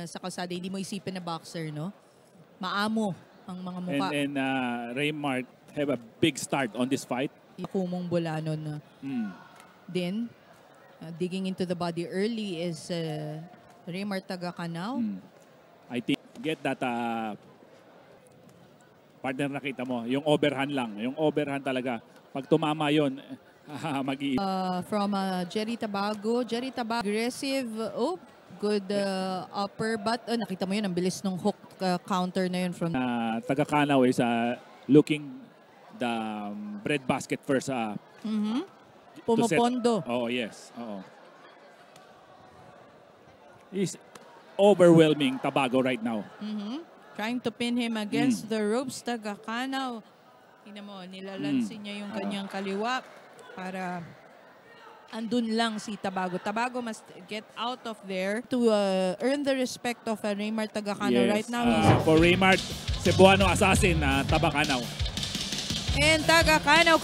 Sa kalsada, hindi mo isipin na boxer, no? Maamo ang mga mukha. And Raymart have a big start on this fight. Kumong Bolanon din. Digging into the body early is Raymart Tagakanaw. I think get that partner, nakita mo, yung overhand lang. Yung overhand talaga. Pag tumama yun, mag-i... From Jerry Tabago. Jerry Tabago, aggressive. Oh, good upper. But nakita mo yun, ang bilis ng hook counter na yun from... Tagakanaw is looking the breadbasket first. Pumupondo. Oh, yes. Oo. He's overwhelming Tabago right now. Trying to pin him against the ropes. Tagakanaw. Tingnan mo, nilalansin niya yung kanyang kaliwa para andun lang si Tabago. Tabago must get out of there to earn the respect of Raymart Tagakanaw. Yes. Right now, For Raymart, Cebuano assassin, Tagakanaw. and Tagakanaw